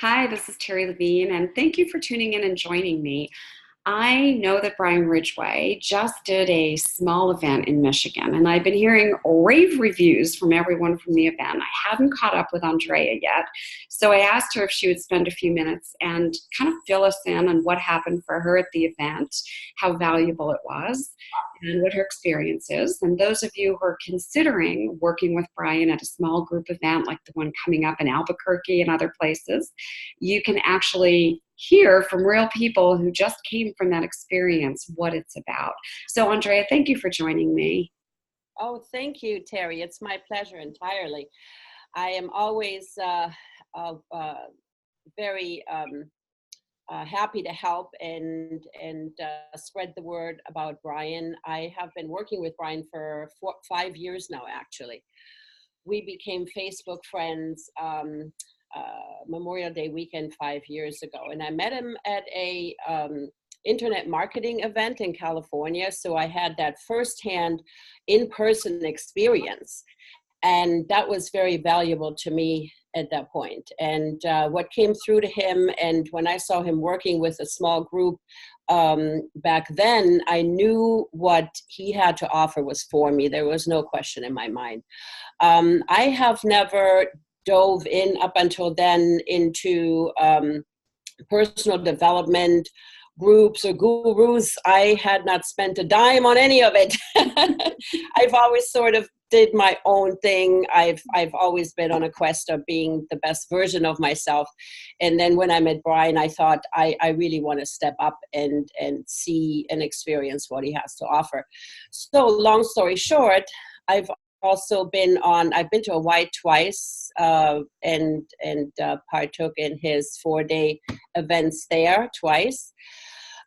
Hi, this is Terri Levine, and thank you for tuning in and joining me. I know that Brian Ridgway just did a small event in Michigan, and I've been hearing rave reviews from everyone from the event. I haven't caught up with Andrea yet, so I asked her if she would spend a few minutes and kind of fill us in on what happened for her at the event, how valuable it was, and what her experience is. And those of you who are considering working with Brian at a small group event like the one coming up in Albuquerque and other places, you can actually hear from real people who just came from that experience what it's about. So, Andrea, thank you for joining me. Oh, thank you, Terry. It's my pleasure entirely. I am always very happy to help and spread the word about Brian. I have been working with Brian for 5 years now, actually. We became Facebook friends Memorial Day weekend 5 years ago, and I met him at a internet marketing event in California. So I had that firsthand in-person experience, and that was very valuable to me at that point. And what came through to him, and when I saw him working with a small group back then, I knew what he had to offer was for me. There was no question in my mind. I have never dove in up until then into personal development groups or gurus. I had not spent a dime on any of it. I've always sort of did my own thing. I've always been on a quest of being the best version of myself. And then when I met Brian, I thought I really want to step up and see and experience what he has to offer. So long story short, I've been to Hawaii twice and partook in his 4-day events there twice.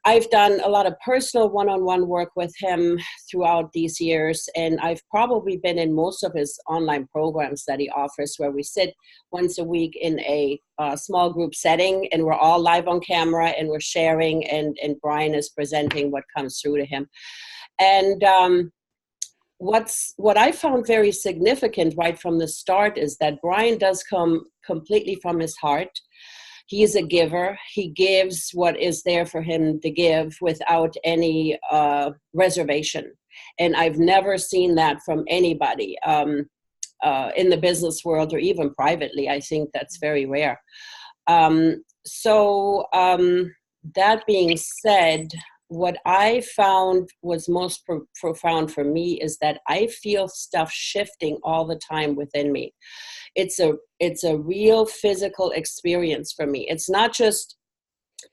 I've done a lot of personal one-on-one work with him throughout these years, and I've probably been in most of his online programs that he offers, where we sit once a week in a small group setting, and we're all live on camera, and we're sharing, and Brian is presenting what comes through to him. And what I found very significant right from the start is that Brian does come completely from his heart. He is a giver. He gives what is there for him to give without any reservation. And I've never seen that from anybody in the business world or even privately. I think that's very rare. So that being said, what I found was most profound for me is that I feel stuff shifting all the time within me. It's a real physical experience for me. It's not just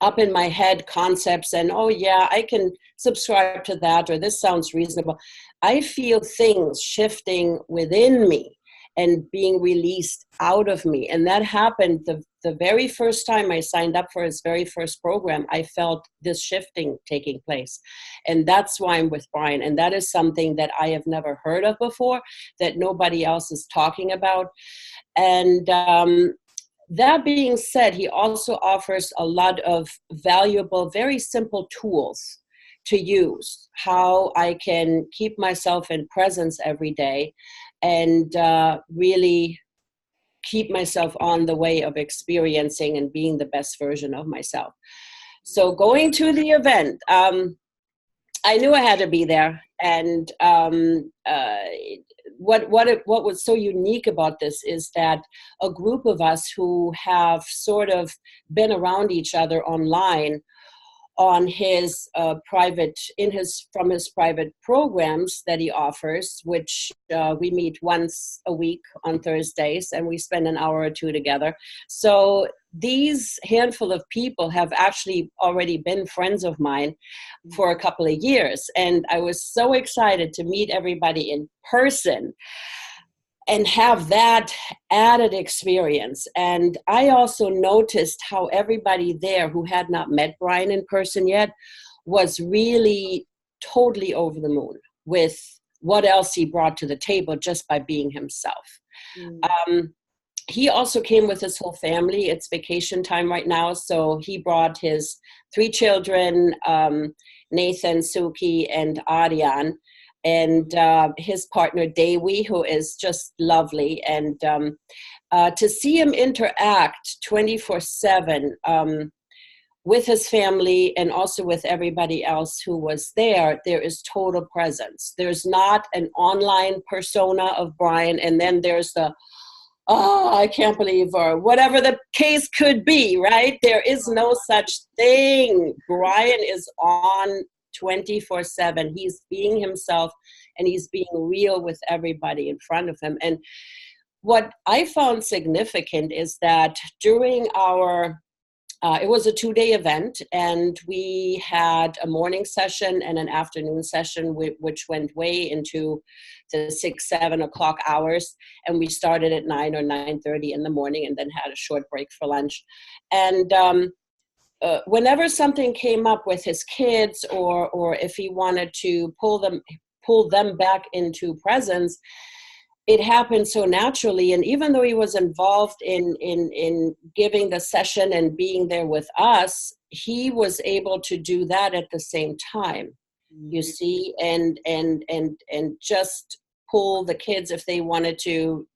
up in my head concepts and, oh yeah, I can subscribe to that, or this sounds reasonable. I feel things shifting within me and being released out of me. And that happened the very first time I signed up for his very first program. I felt this shifting taking place. And that's why I'm with Brian. And that is something that I have never heard of before, that nobody else is talking about. And that being said, he also offers a lot of valuable, very simple tools to use, how I can keep myself in presence every day and really keep myself on the way of experiencing and being the best version of myself. So going to the event, I knew I had to be there. And what was so unique about this is that a group of us who have sort of been around each other online on his from his private programs that he offers, which we meet once a week on Thursdays, and we spend an hour or two together. So these handful of people have actually already been friends of mine for a couple of years, and I was so excited to meet everybody in person and have that added experience. And I also noticed how everybody there who had not met Brian in person yet was really totally over the moon with what else he brought to the table just by being himself. He also came with his whole family. It's vacation time right now, so he brought his 3 children, Nathan, Suki, and Aryan, and his partner Dewi, who is just lovely. And to see him interact 24/7 with his family and also with everybody else who was there, there is total presence. There's not an online persona of Brian, and then there's the, oh, I can't believe, or whatever the case could be, right? There is no such thing. Brian is on 24/7. He's being himself, and he's being real with everybody in front of him. And what I found significant is that during our it was a 2-day event, and we had a morning session and an afternoon session, which went way into the 6, 7 o'clock hours. And we started at 9 or 9:30 in the morning, and then had a short break for lunch. And whenever something came up with his kids, or if he wanted to pull them back into presence, it happened so naturally. And even though he was involved in giving the session and being there with us, he was able to do that at the same time, you see, and just pull the kids if they wanted to.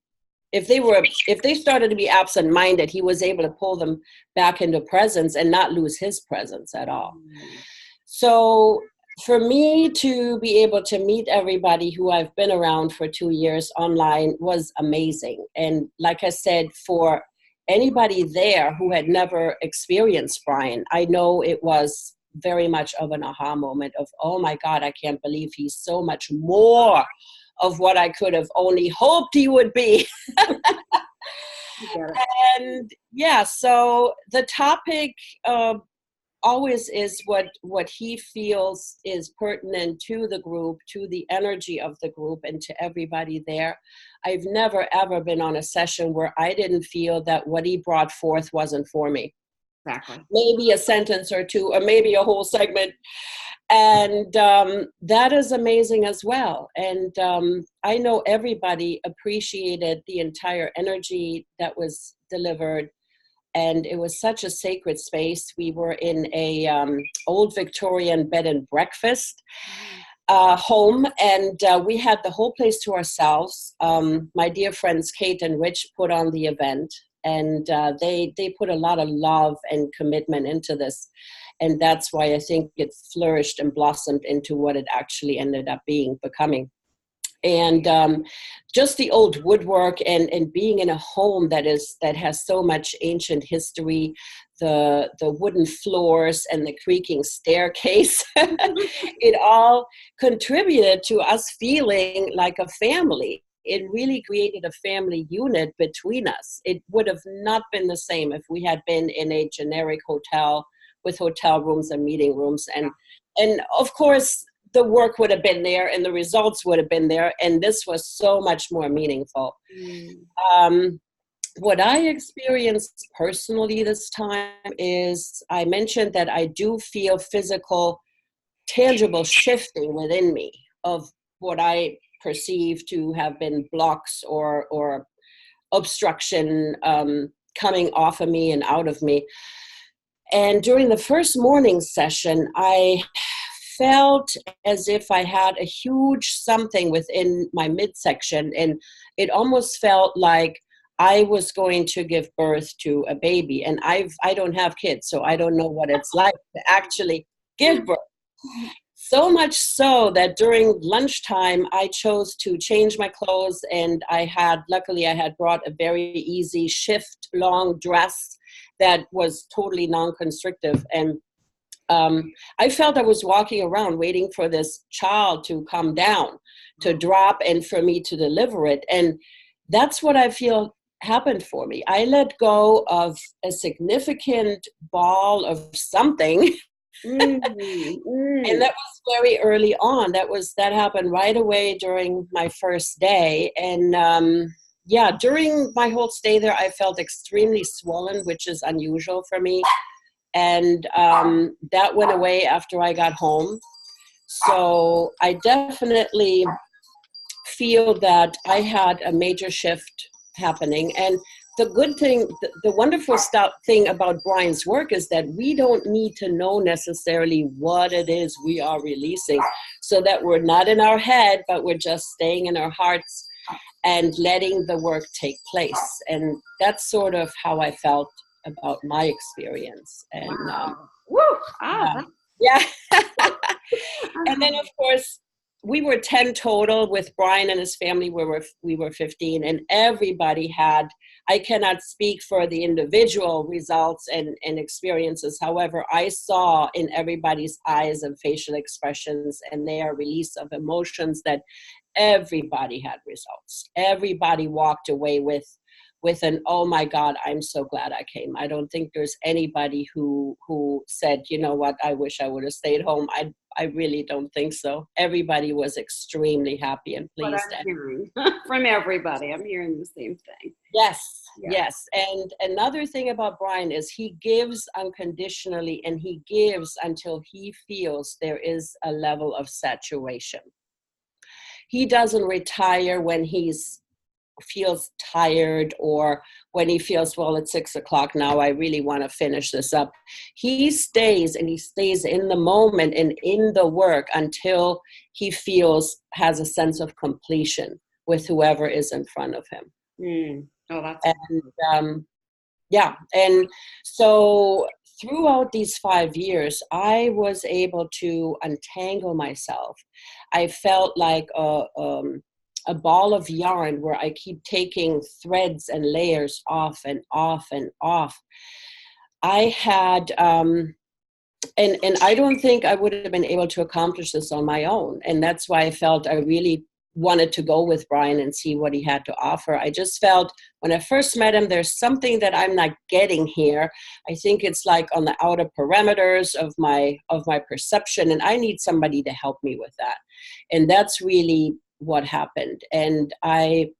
If they started to be absent-minded, he was able to pull them back into presence and not lose his presence at all. So for me to be able to meet everybody who I've been around for 2 years online was amazing. And like I said, for anybody there who had never experienced Brian, I know it was very much of an aha moment of, oh my God, I can't believe he's so much more of what I could have only hoped he would be. And yeah, so the topic always is what he feels is pertinent to the group, to the energy of the group, and to everybody there. I've never, ever been on a session where I didn't feel that what he brought forth wasn't for me. Exactly. Maybe a sentence or two, or maybe a whole segment. And that is amazing as well. And I know everybody appreciated the entire energy that was delivered. And it was such a sacred space. We were in a old Victorian bed and breakfast home, and we had the whole place to ourselves. My dear friends Kate and Rich put on the event, and they put a lot of love and commitment into this. And that's why I think it flourished and blossomed into what it actually ended up becoming. And just the old woodwork and being in a home that has so much ancient history, the wooden floors and the creaking staircase, it all contributed to us feeling like a family. It really created a family unit between us. It would have not been the same if we had been in a generic hotel with hotel rooms and meeting rooms. And of course, the work would have been there and the results would have been there. And this was so much more meaningful. What I experienced personally this time is I mentioned that I do feel physical, tangible shifting within me of what I perceive to have been blocks or obstruction coming off of me and out of me. And during the first morning session, I felt as if I had a huge something within my midsection, and it almost felt like I was going to give birth to a baby. And I don't have kids, so I don't know what it's like to actually give birth. So much so that during lunchtime, I chose to change my clothes, and luckily I had brought a very easy shift long dress that was totally non-constrictive. And I felt I was walking around waiting for this child to come down, to drop, and for me to deliver it. And that's what I feel happened for me. I let go of a significant ball of something. And that was very early on. That happened right away during my first day. And during my whole stay there, I felt extremely swollen, which is unusual for me. And that went away after I got home. So I definitely feel that I had a major shift happening. And the good thing, the wonderful thing about Brian's work is that we don't need to know necessarily what it is we are releasing, so that we're not in our head, but we're just staying in our hearts and letting the work take place. And that's sort of how I felt about my experience. And Wow. Woo! Ah, yeah. And then, of course, we were 10 total with Brian and his family. We were 15, and everybody had, I cannot speak for the individual results and experiences. However, I saw in everybody's eyes and facial expressions and their release of emotions that everybody had results. Everybody walked away with an, oh my God, I'm so glad I came. I don't think there's anybody who said, you know what, I wish I would have stayed home. I really don't think so. Everybody was extremely happy and pleased. What I'm hearing from everybody. I'm hearing the same thing. Yes, Yeah. yes. And another thing about Brian is he gives unconditionally, and he gives until he feels there is a level of saturation. He doesn't retire when he's feels tired, or when he feels, well, it's 6 o'clock now, I really want to finish this up. He stays, and he stays in the moment and in the work until he has a sense of completion with whoever is in front of him. Oh, that's and yeah. And so throughout these 5 years, I was able to untangle myself. I felt like a ball of yarn where I keep taking threads and layers off and off and off. I had, and I don't think I would have been able to accomplish this on my own. And that's why I felt I really wanted to go with Brian and see what he had to offer. I just felt when I first met him, there's something that I'm not getting here. I think it's like on the outer parameters of my perception, and I need somebody to help me with that. And that's really what happened. And I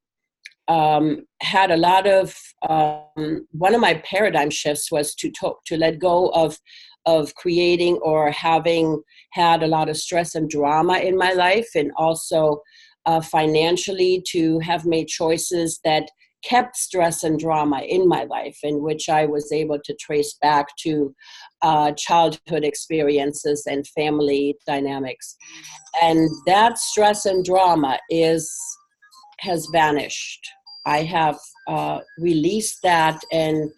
had a lot of one of my paradigm shifts was to let go of creating or having had a lot of stress and drama in my life, and also financially to have made choices that kept stress and drama in my life, in which I was able to trace back to childhood experiences and family dynamics. And that stress and drama has vanished. I have released that and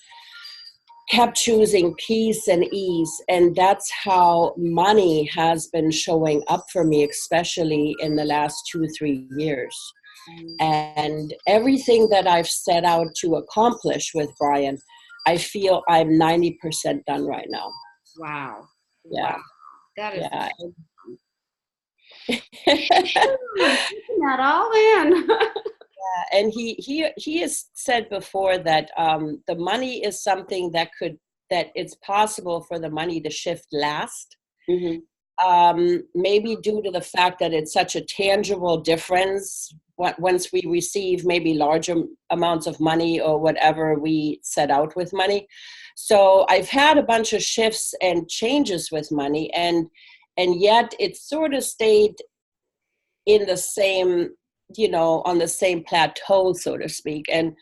kept choosing peace and ease. And that's how money has been showing up for me, especially in the last 2-3 years. And everything that I've set out to accomplish with Brian, I feel I'm 90% done right now. Wow. Yeah. Wow. That is yeah. taking that all in. And he has said before that the money is something that it's possible for the money to shift last. Mm-hmm. Maybe due to the fact that it's such a tangible difference once we receive maybe larger amounts of money or whatever we set out with money. So I've had a bunch of shifts and changes with money, and yet it sort of stayed in the same, on the same plateau, so to speak. And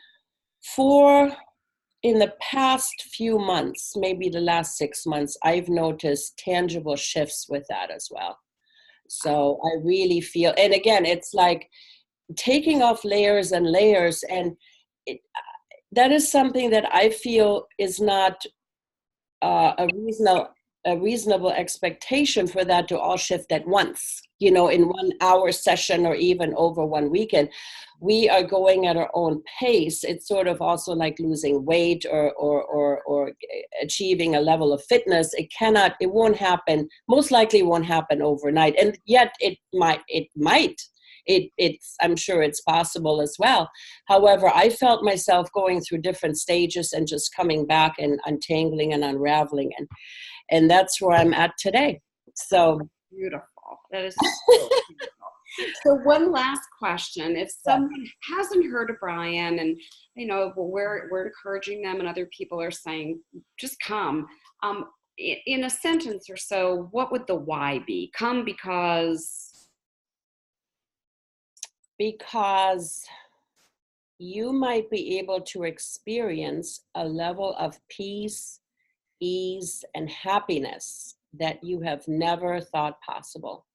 in the past few months, maybe the last 6 months, I've noticed tangible shifts with that as well. So I really feel, and again, it's like taking off layers and layers, and that is something that I feel is not a reasonable expectation for that to all shift at once, in 1 hour session or even over 1 weekend. We are going at our own pace. It's sort of also like losing weight or achieving a level of fitness. It won't happen, most likely won't happen overnight. And yet it might. I'm sure it's possible as well. However, I felt myself going through different stages and just coming back and untangling and unraveling. And that's where I'm at today. So beautiful. That is so beautiful. So one last question. If someone hasn't heard of Brian, and we're encouraging them and other people are saying, just come. In a sentence or so, what would the why be? Come because you might be able to experience a level of peace, ease, and happiness that you have never thought possible.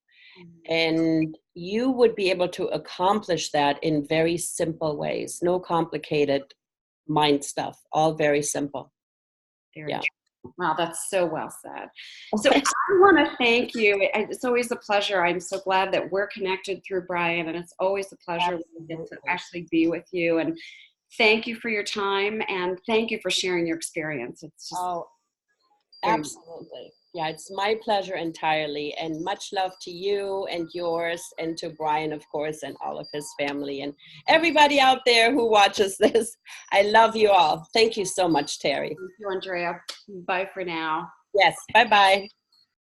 And you would be able to accomplish that in very simple ways. No complicated mind stuff, all very simple. Very Yeah. true. Wow, that's so well said. So I want to thank you. It's always a pleasure. I'm so glad that we're connected through Brian, and it's always a pleasure when we get to Absolutely. actually be with you. And thank you for your time, and thank you for sharing your experience. It's just Oh, very absolutely. Yeah, it's my pleasure entirely. And much love to you and yours, and to Brian, of course, and all of his family, and everybody out there who watches this. I love you all. Thank you so much, Terri. thank you, Andrea. Bye for now. Yes, bye-bye.